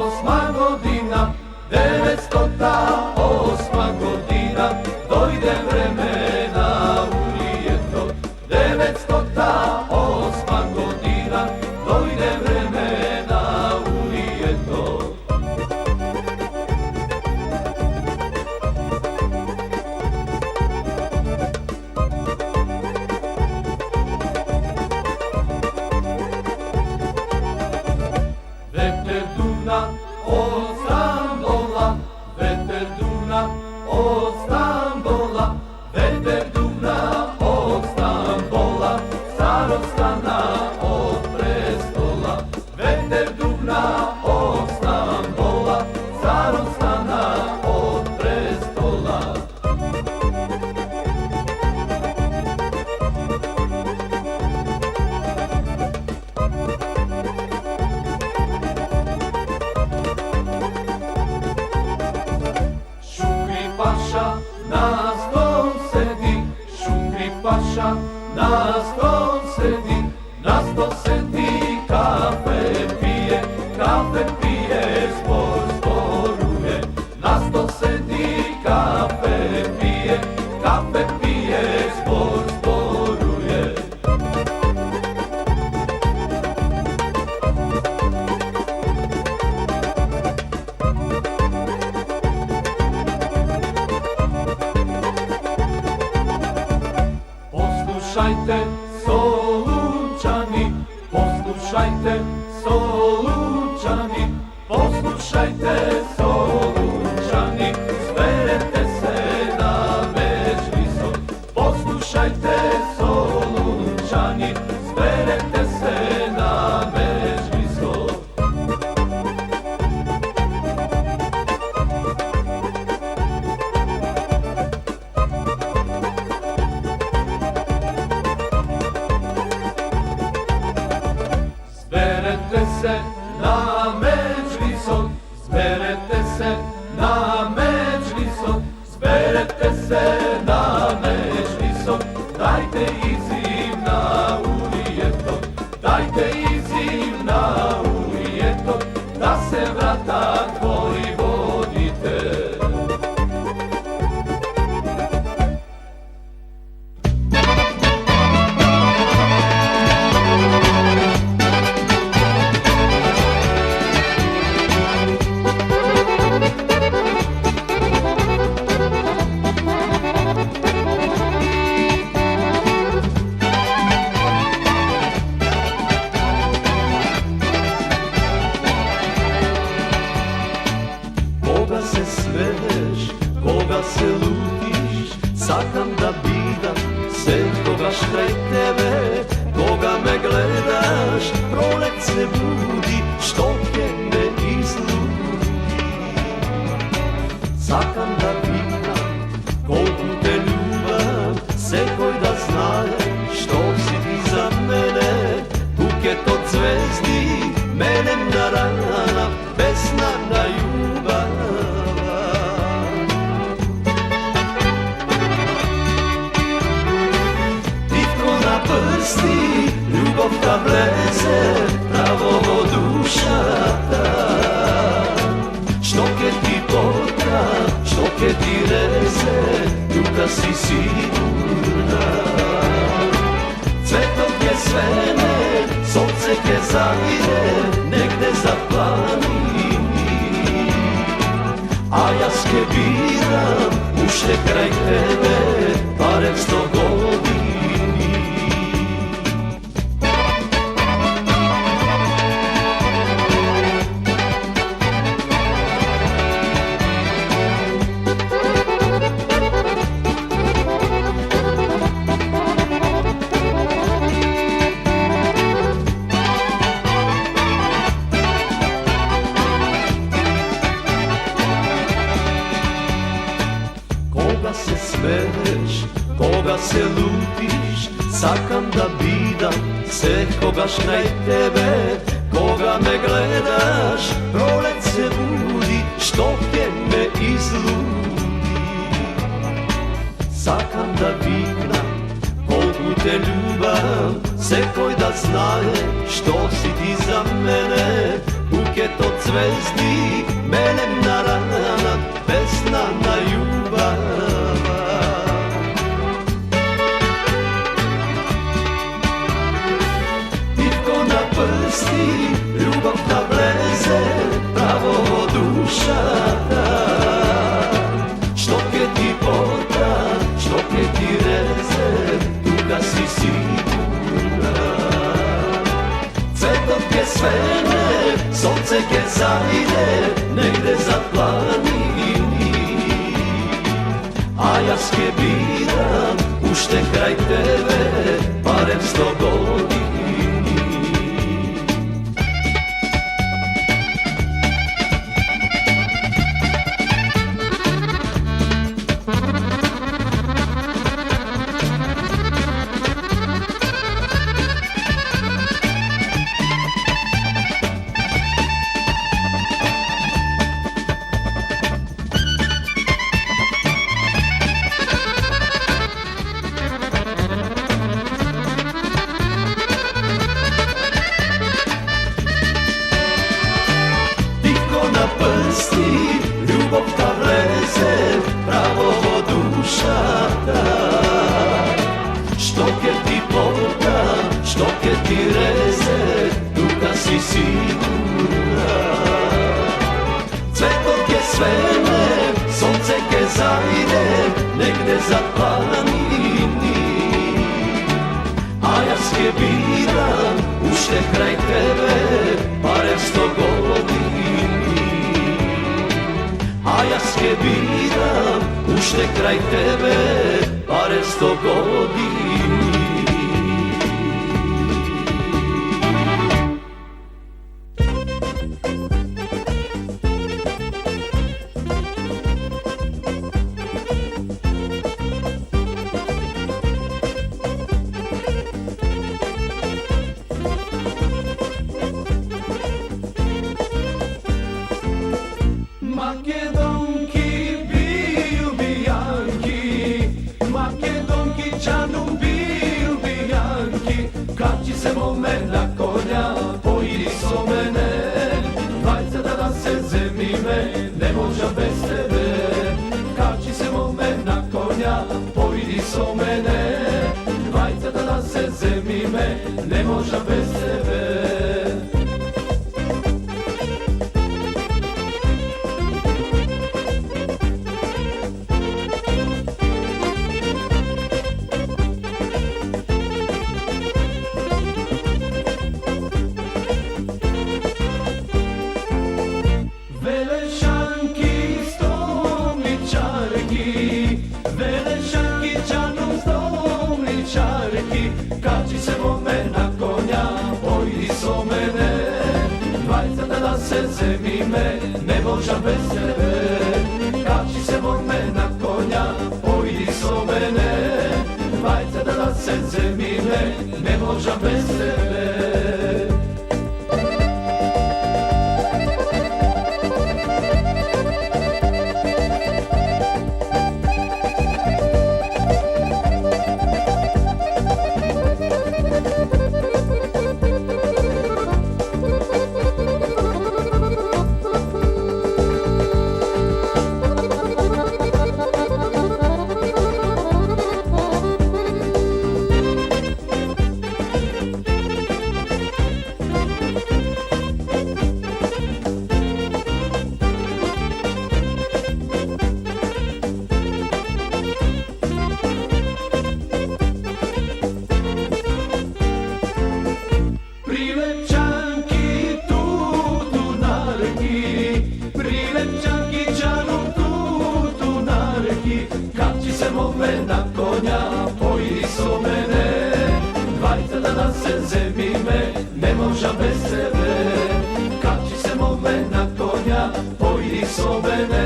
osma godina, 908 godina, dojde vremena u lijeto. 908 godina, dojde vremena u lijeto. Veter duna od Stambola, veter duna od Stambola, veter duna od Stambola, starog stana od prestola. Veter duna od Stambola, starog stana od prestola. Šukri paša na stol sedi, Šukri paša na stol sedi, na stol sedi, kafe pije, zbor zboruje. Na stol sedi, kafe pije, zbor zboruje. Poslušajte, Solunčani, poslušajte, Solunčani, poslušajte, Solunčani, zberete se na Medžlisom. Poslušajte, Solunčani, zberete se na Medžlisom. Zberete se na Medžlisom, zberete se na Medžlisom, zberete se na Medžlisom, dajte izim na ulijeto, dajte izim na ulijeto, da se vrata tvoji vodite. Koga se svedeš, koga se lutiš, sakam da bidam se koga škraj tebe. Koga me gledaš, prolet se budi, što ke me izludi. Sakam da bidam kolku te ljubav, sekoj da znaje što si ti za mene. Buket od zvezdi, mene na rana, pesna na ljubav. Divko na prsti, ljubov ta vleze, pravo od dušata. Što ke ti porta, što ke ti reze, ljuka si sigurna. Cvetov ke svene, sonce ke zavire, negde zaplani. A ja ske biram, ušte kraj tebe, barem 100 godini. Koga se svedeš, koga se lutiš, sakam da bidam se koga škraj tebe. Koga me gledaš, prolet se budi, što ke me izludi. Sakam da viknam kolku te ljubav, sekoj da znaje što si ti za mene. Buket svet od zvezdi, melem na rana, pesna na ljubav. Pivko na prsti, ljubav ta vleze, pravo duša. Štoke ti porta, štoke ti reze, tuga si sigurna. Cvetotke svene, sonce ke zajde, negde za planini. A ja ske biram, ušte kraj tebe, barem 100 godini. Ljubav ta vleze, pravo duša ta. Štoke ti porta, štoke ti reze, tuga si sigurna. Cvetotke svene, sonce ke zajde, negde za planini. A ja ske biram, ušte kraj tebe, barem 100 godini. A ja ske biram, ušte kraj tebe, barem 100 godini. Makedonki biju bijanki, Makedonki čanum biju bijanki, kad će se mome na konja, pojidi so mene, dvajca da se zemi me, ne moža bez tebe. Kad će se mome na konja, pojidi so mene, dvajca da se zemi me, ne moža bez tebe. Kad će se mome na konja, pojdi so mene, dvajca da se zemi me, ne moža bez tebe. Kad će se mome na konja, pojdi so mene, dvajca da se zemi me, ne moža bez tebe. Na konja, pojdi so mene, dvajca da se zemi me, ne moža bez tebe. Kad će se mome na konja, pojdi so mene,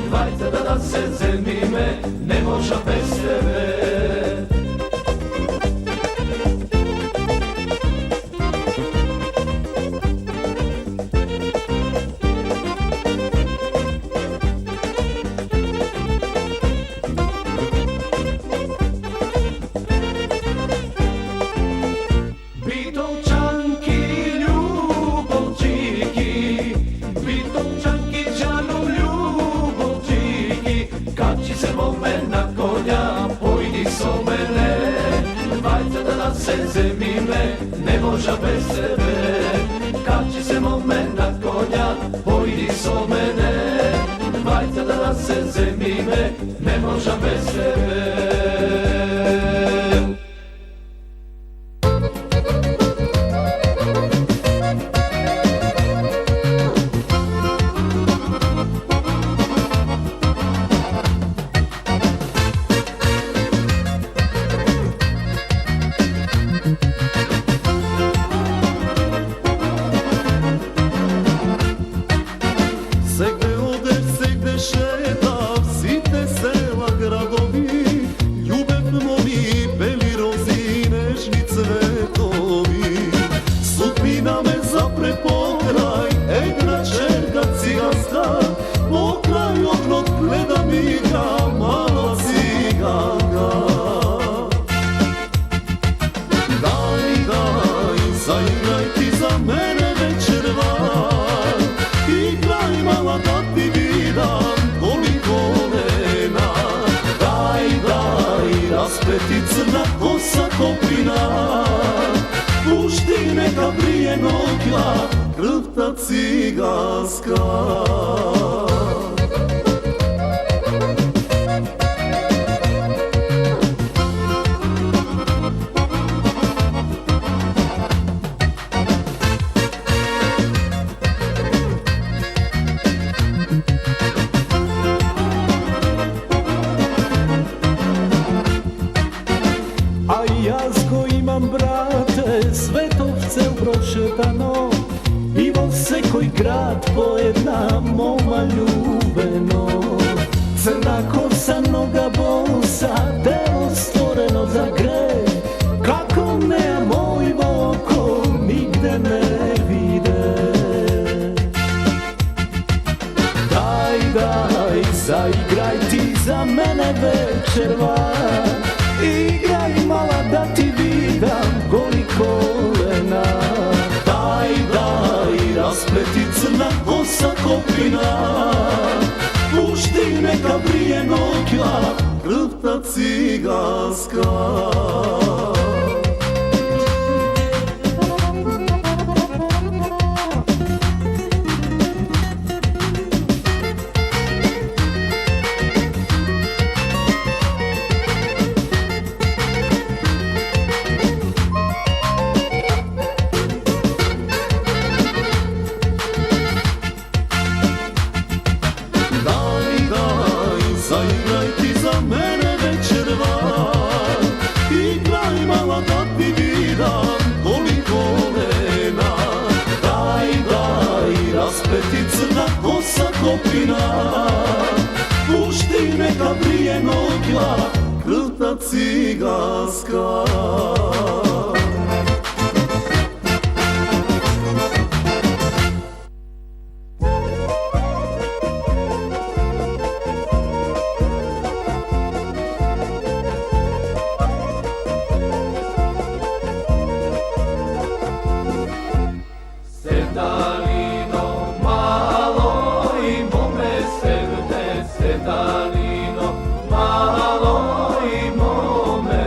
dvajca da se zemi me, ne moža bez tebe. Bitovčanki, ljubovčiki, moža bez tebe. Kad će se moment na konja, pojdi so mene. Vajca da nas se zemime, ne moža bez tebe. Raspeti crna kosa kopina, pušti neka brije noća, krv ta ciganska. A jazgo imam, brate, Svetovce ubrošetano, Ivo se koji grad pojedna, moma ljubeno. Crna kosa, noga bosa, telo stvoreno za greh, kako ne moj oko nigde ne vide. Daj, zaigraj ti za mene večer van, igraj mala da ti vidam goli kolena. Daj, raspleti crna kosa kopina, pušti neka brije noća, krv ta ciganska. Zaigraj ti za mene večer van, igraj mala da ti vidam koliko volena. Daj, raspleti crna kosa kopina, pušti neka brije noća, krv ta ciganska. Sedalino malo i mome srde, sedalino malo i mome.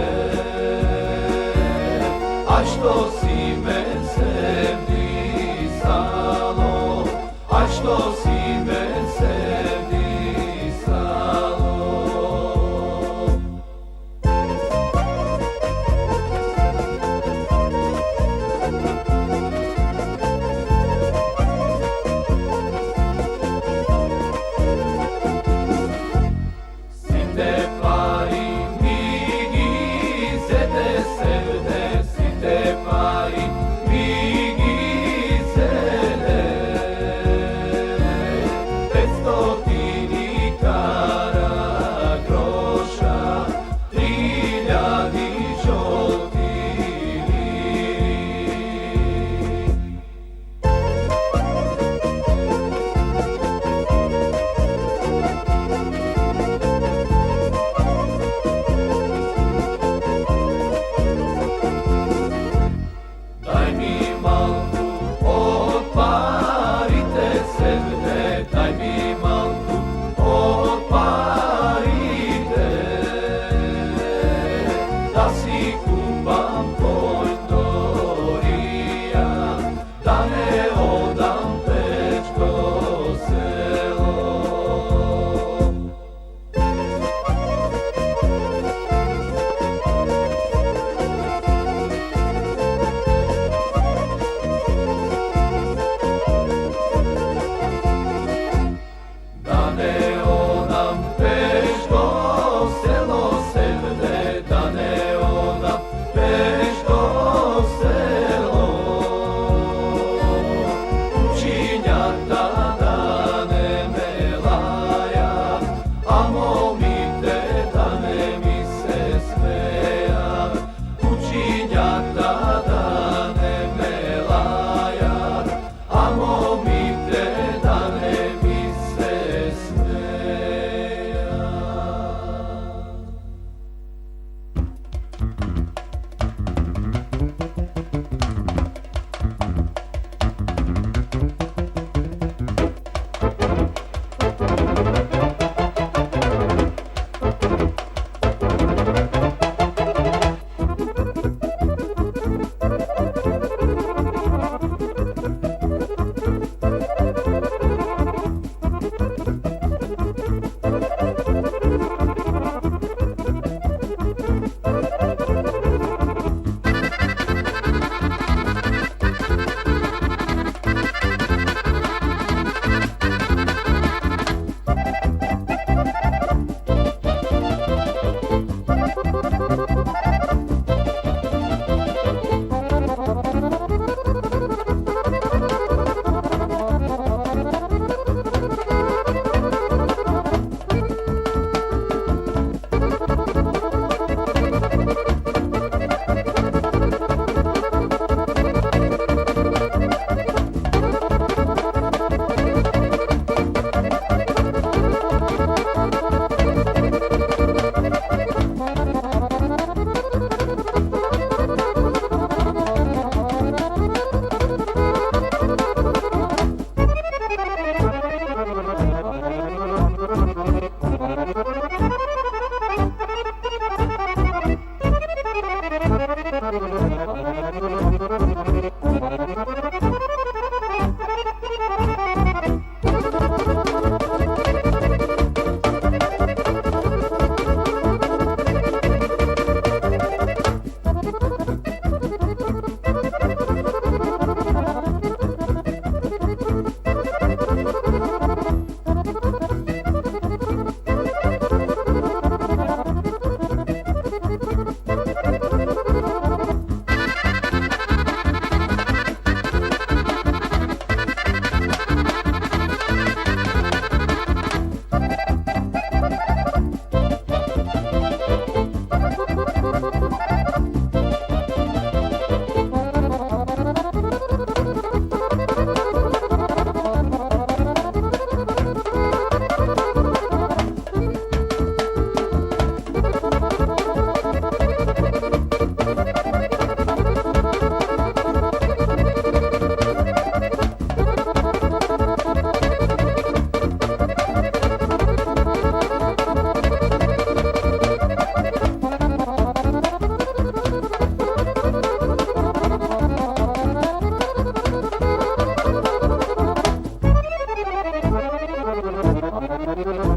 Thank